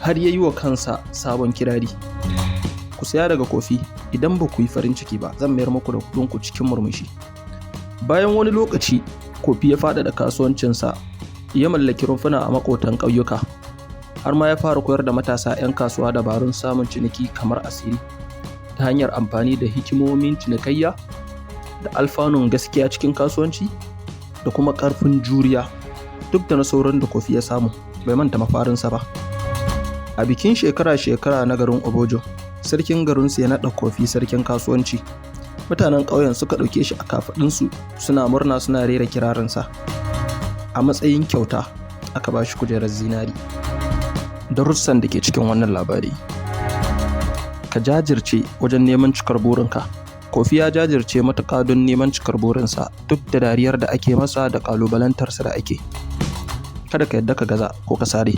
har ya yi wa kansa sabon kirari. Ku saya daga Kofi, idan ba ku yi farin ciki ba zan mayar muku da kuɗinku cikin murmushi. Bayan wani lokaci, Kofi ya faɗaɗa kasuwancinsa, ya mallaki rumfuna a maƙotan ƙauyuka, har ma ya fara koyar da matasa 'yan kasuwa dabarun samun ciniki kamar asiri, ta hanyar amfani da hikimomin cinikayya da alfanun gaskiya cikin kasuwanci da kuma ƙarfin juriya. Duk da nasarorin da Kofi ya samu, bai manta mafarinsa ba. A bikin shekara-shekara na garin Obojo, sarkin garinsu ya naɗa Kofi sarkin kasuwanci. Mutanen ƙauyen suka ɗauke shi a kafaɗinsu, suna murna suna rera kirarinsa. A matsayin kyauta aka ba shi kujerar zinari. Darussan da ke cikin wannan labari: ka jajirce wajen neman cikar burinka. Kofi ya jajirce matuƙa don neman cikar burinsa duk da dariyar da ake masa da ƙalubalantarsa da ake. Kada ka yadda ka gaza ko ka sare.